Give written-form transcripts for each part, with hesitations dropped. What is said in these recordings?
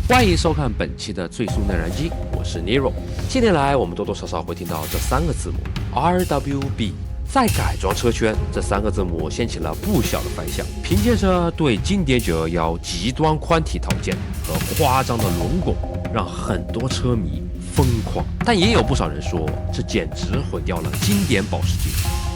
欢迎收看本期的最速内燃机，我是 Nero。近年来，我们多多少少会听到这3个字母 RWB。在改装车圈，这3个字母掀起了不小的反响。凭借着对经典911极端宽体套件和夸张的轮拱，让很多车迷疯狂。但也有不少人说，这简直毁掉了经典保时捷。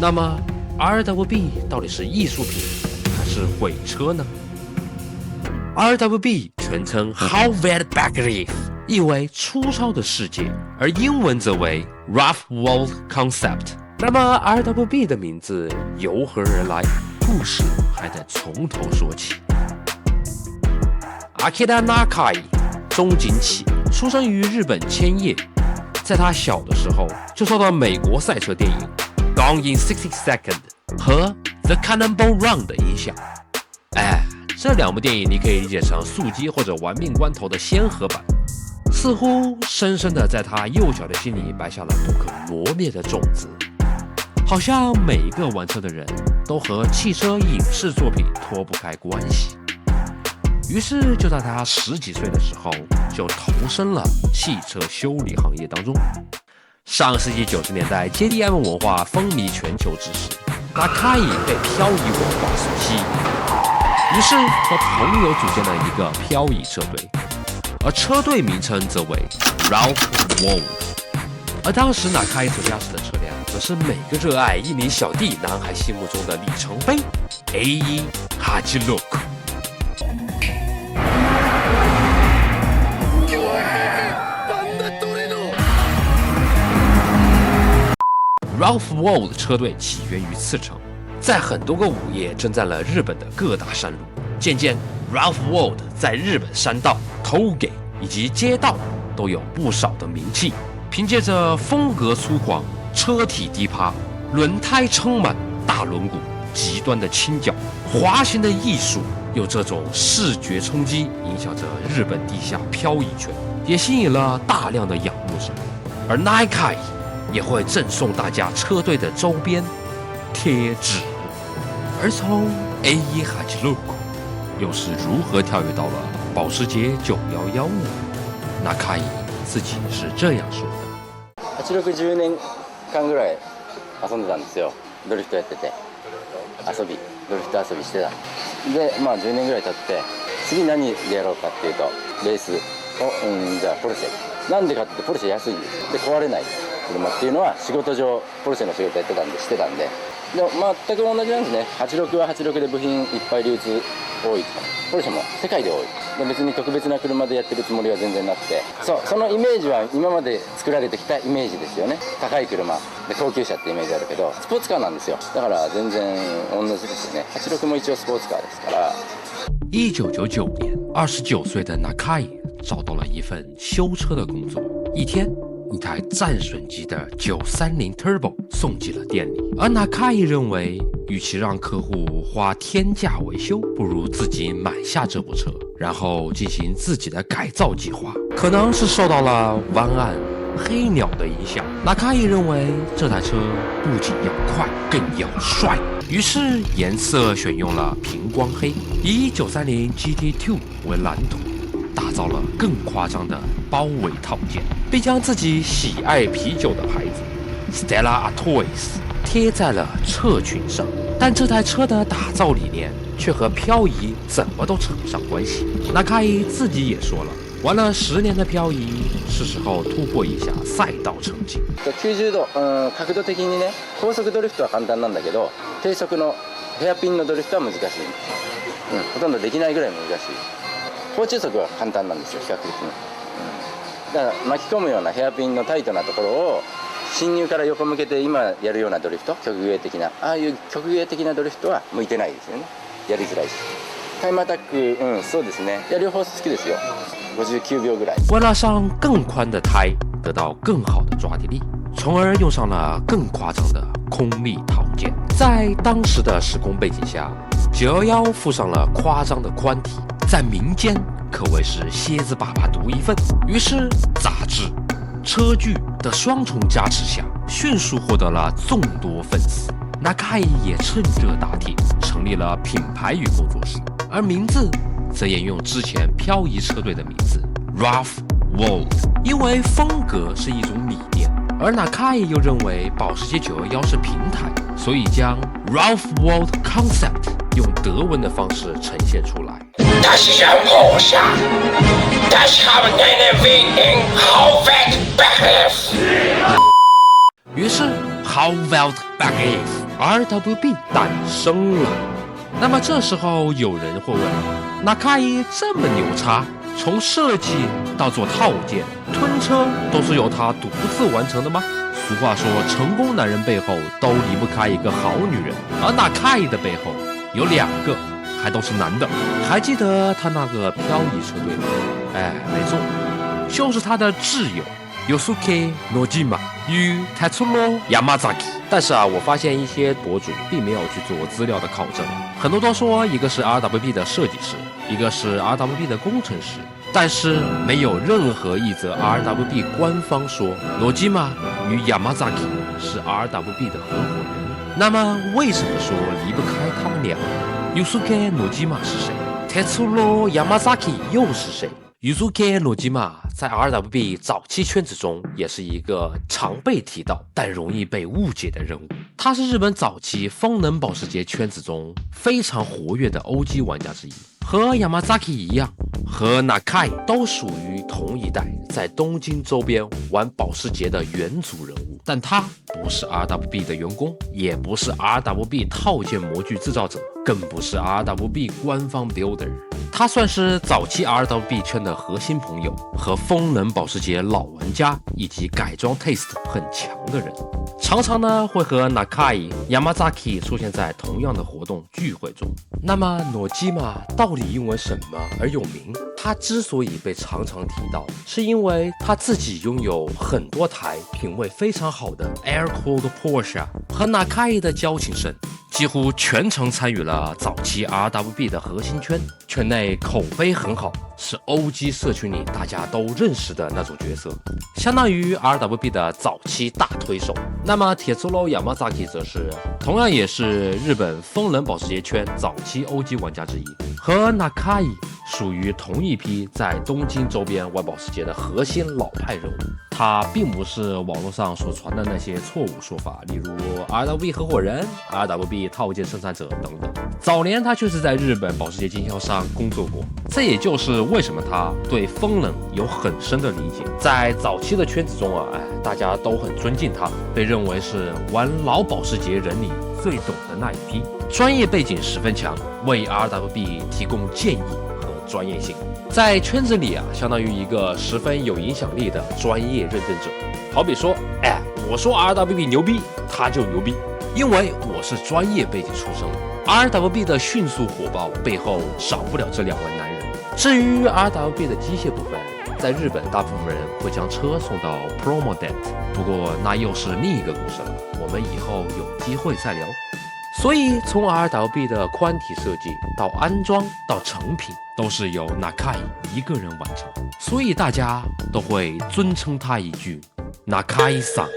那么 RWB 到底是艺术品还是毁车呢？RWB 全称 Howard Backleaf， 意为粗糙的世界，而英文则为 Rough World Concept。那么 RWB 的名字由何而来？故事还得从头说起。Akira Nakai 中井启出生于日本千叶，在他小的时候就受到美国赛车电影《Gone in 60 Seconds》和《The Cannonball Run》的影响。这2部电影你可以理解成速激或者玩命关头的先河版，似乎深深地在他幼小的心里埋下了不可磨灭的种子。好像每一个玩车的人都和汽车影视作品脱不开关系。于是就在他10几岁的时候，就投身了汽车修理行业当中。上世纪90年代 JDM 文化风靡全球之时，Nakai被漂移文化所吸引，于是和朋友组建了一个漂移车队，而车队名称则为 Ralph Waldo。而当时Nakai所驾驶的车辆，则是每个热爱印尼小弟男孩心目中的里程碑 A186。Ralph Waldo 车队起源于茨城，在很多个午夜征战了日本的各大山路。渐渐 ，Ralph Waldo 在日本山道、tollgate 以及街道都有不少的名气。凭借着风格粗犷、车体低趴、轮胎撑满、大轮毂、极端的倾角、滑行的艺术，有这种视觉冲击，影响着日本地下漂移圈，也吸引了大量的仰慕者。而 Nakai 也会赠送大家车队的周边贴纸。而从 A186 又是如何跳跃到了保时捷911呢？Nakai 自己是这样说的86、10年間ぐらい遊んでたんですよ。ドリフトやっててドリフト遊びしてたで、10年ぐらい経って次何でやろうかっていうとレースを、じゃあポルシェなんでかってポルシェ安いで壊れない車っていうのは仕事上ポルシェの仕事やってたんでしてたんで、でも全く同じなんですね。86は86で部品いっぱい流通多いポルシェも世界で多いで、別に特別な車でやってるつもりは全然なくて、そのイメージは今まで作られてきたイメージですよね。高い車で高級車ってイメージあるけど、スポーツカーなんですよ。だから全然同じですよね。86も一応スポーツカーですから。1999年，29岁的 Nakai 找到了一份修车的工作。一天，一台战损机的930 Turbo 送进了店里，而 Nakai 认为，与其让客户花天价维修，不如自己买下这部车，然后进行自己的改造计划。可能是受到了湾岸黑鸟的影响，Nakai 认为这台车不仅要快，更要帅，于是颜色选用了平光黑，以930 GT2 为蓝图，打造了更夸张的包围套件，并将自己喜爱啤酒的牌子 Stella Artois 贴在了车裙上。但这台车的打造理念却和漂移怎么都扯不上关系。Nakai 自己也说了，玩了10年的漂移，是时候突破一下赛道成绩。90度、角度的にね、高速ドリフトは簡単なんだけど、低速のヘアピンのドリフトは難しい。ほとんどできないぐらい難しい。高中速は簡単なんですよ、比較的に。だから巻き込むようなヘアピンのタイトなところを進入から横向けて今やるようなドリフト、曲芸的な、ああいう曲芸的なドリフトは向いてないですよね。やりづらいし。タイムアタック、そうですね。両方好きですよ。59秒ぐらい。为了上更宽的胎，得到更好的抓地力，从而用上了更夸张的空力套件。在当时的时空背景下，911附上了夸张的宽体，在民间可谓是蝎子粑粑独一份。于是杂志、车剧的双重加持下，迅速获得了众多粉丝。Nakai 也趁热打铁，成立了品牌与工作室，而名字则沿用之前漂移车队的名字 Ralph Waldo， 因为风格是一种理念，而 Nakai 又认为保时捷911是平台，所以将 Ralph Waldo Concept 用德文的方式呈现出来。Das ist ein Porsche. Das haben einen Weg in Hauwelt-Begriff. 于是 Hauwelt Begriff RWB 诞生了。那么这时候有人会问 ，Nakai 这么牛叉，从设计到做套件、吞车都是由他独自完成的吗？俗话说，成功男人背后都离不开一个好女人，而 Nakai 的背后有2个，还都是男的。还记得他那个漂移车队吗？没错，就是他的挚友 Yosuke Nojima 与 Tetsuro Yamazaki。但是我发现一些博主并没有去做资料的考证，很多都说一个是 RWB 的设计师，一个是 RWB 的工程师，但是没有任何一则 RWB 官方说 Nojima 与 Yamazaki 是 RWB 的合伙人。那么为什么说离不开他们俩？Yusuke Nojima 是谁 ？Tetsuro Yamazaki 又是谁？Yusuke Nojima 在 RWB 早期圈子中也是一个常被提到但容易被误解的人物。他是日本早期风能保时捷圈子中非常活跃的 OG 玩家之一，和 Yamazaki 一样，和 Nakai 都属于同一代在东京周边玩保时捷的元祖人物。但他不是 RWB 的员工，也不是 RWB 套件模具制造者，更不是 RWB 官方 builder。他算是早期 RWB 圈的核心朋友，和风能保时捷老玩家以及改装 taste 很强的人，常常呢会和 Nakai、Yamazaki 出现在同样的活动聚会中。那么 Nojima 到底因为什么而有名？他之所以被常常提到，是因为他自己拥有很多台品味非常好的 Air-cooled Porsche， 和 Nakai 的交情深，几乎全程参与了早期 RWB 的核心圈，圈内口碑很好，是 OG 社群里大家都认识的那种角色，相当于 RWB 的早期大推手。那么Tetsuro Yamazaki 则是同样也是日本风能保时捷圈早期 OG 玩家之一，和 Nakai 属于同一批在东京周边玩保时捷的核心老派人物。他并不是网络上所传的那些错误说法，例如 RWB 合伙人、RWB 套件生产者等等。早年他确实在日本保时捷经销商工作过，这也就是为什么他对风能有很深的理解。在早期的圈子中大家都很尊敬他，被认为是玩老保时捷人里最懂的那一批，专业背景十分强，为 RWB 提供建议和专业性。在圈子里相当于一个十分有影响力的专业认证者。好比说，我说 RWB 牛逼，他就牛逼，因为我是专业背景出身。RWB 的迅速火爆背后少不了这2位男人。至于 RWB 的机械部分，在日本大部分人会将车送到 Promodent， 不过那又是另一个故事了，我们以后有机会再聊。所以从 RWB 的宽体设计到安装到成品，都是由 Nakai 一个人完成，所以大家都会尊称他一句 Nakai-san。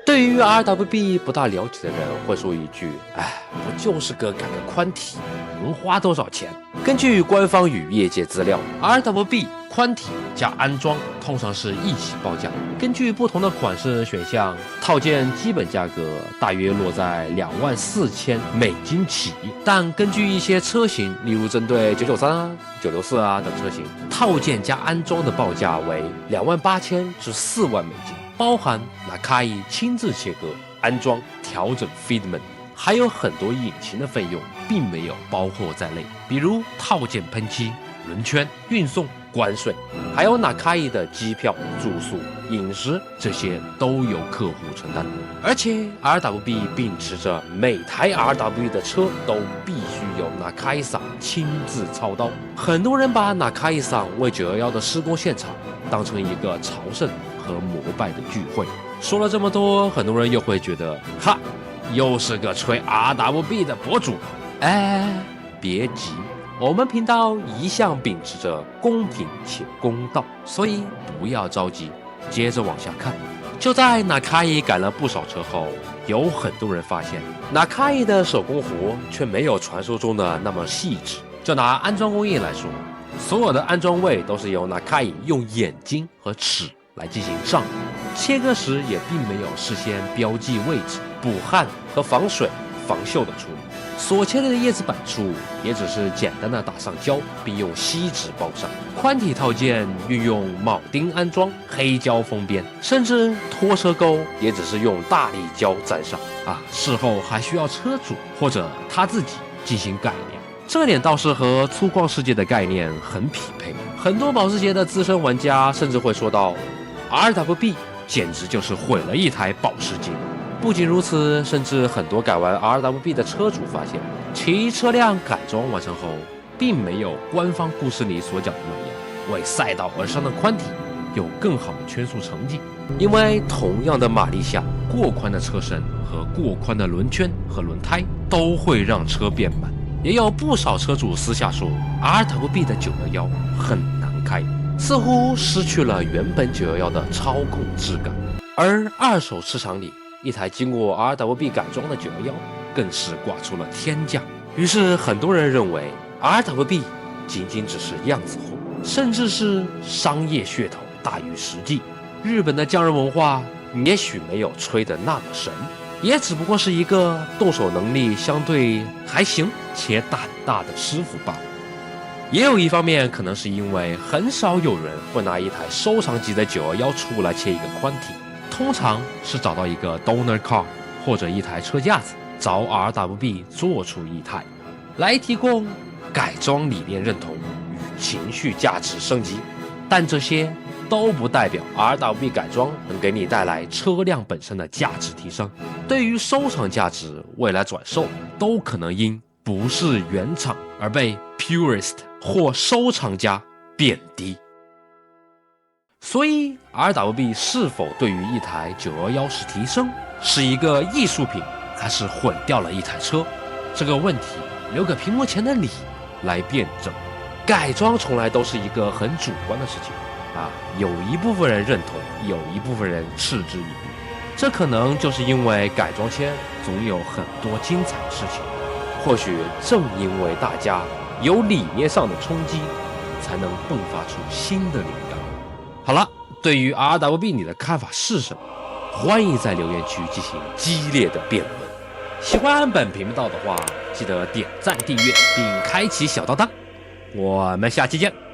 对于 RWB 不大了解的人会说一句，不就是个改个宽体，能花多少钱？根据官方与业界资料， RWB 宽体加安装通常是一起报价，根据不同的款式选项，套件基本价格大约落在$24,000起。但根据一些车型，例如针对993、964等车型，套件加安装的报价为$28,000至$4万，包含 Nakai 亲自切割、安装、调整 fitment， 还有很多引擎的费用并没有包括在内，比如套件喷漆、轮圈、运送、关税，还有 Nakai 的机票、住宿、饮食，这些都由客户承担。而且 RWB 秉持着每台 RWB 的车都必须由 Nakai-san 亲自操刀，很多人把 Nakai-san 为911的施工现场当成一个朝圣和膜拜的聚会。说了这么多，很多人又会觉得，又是个吹 RWB 的博主。别急，我们频道一向秉持着公平且公道，所以不要着急。接着往下看，就在 Nakai 改了不少车后，有很多人发现 Nakai 的手工活却没有传说中的那么细致。就拿安装工艺来说，所有的安装位都是由 Nakai 用眼睛和尺来进行上移，切割时也并没有事先标记位置、补焊和防水、防锈的处理。所切的叶子板处也只是简单的打上胶，并用锡纸包上。宽体套件运用铆钉安装，黑胶封边，甚至拖车钩也只是用大力胶粘上。事后还需要车主或者他自己进行改良。这点倒是和粗犷世界的概念很匹配。很多保时捷的资深玩家甚至会说到 ，RWB 简直就是毁了一台保时捷。不仅如此，甚至很多改完 RWB 的车主发现，其车辆改装完成后，并没有官方故事里所讲的那样，为赛道而生的宽体有更好的圈速成绩。因为同样的马力下，过宽的车身和过宽的轮圈和轮胎都会让车变慢。也有不少车主私下说 ，RWB 的911很难开，似乎失去了原本911的操控质感。而二手市场里，一台经过 RWB 改装的911更是挂出了天价。于是很多人认为 RWB 仅仅只是样子货，甚至是商业噱头大于实际。日本的匠人文化也许没有吹得那么神，也只不过是一个动手能力相对还行且胆大的师傅罢了。也有一方面可能是因为很少有人会拿一台收藏级的911出来切一个宽体，通常是找到一个 donor car 或者一台车架子，找 RWB 做出一台，来提供改装理念认同与情绪价值升级。但这些都不代表 RWB 改装能给你带来车辆本身的价值提升。对于收藏价值，未来转售都可能因不是原厂而被 purist 或收藏家贬低。所以 RWB 是否对于一台911是提升，是一个艺术品，还是毁掉了一台车？这个问题留给屏幕前的你来辩证。改装从来都是一个很主观的事情有一部分人认同，有一部分人嗤之以鼻。这可能就是因为改装前总有很多精彩的事情。或许正因为大家有理念上的冲击，才能迸发出新的灵感。好了，对于 RWB 你的看法是什么？欢迎在留言区进行激烈的辩论。喜欢本频道的话，记得点赞、订阅并开启小铃铛。我们下期见。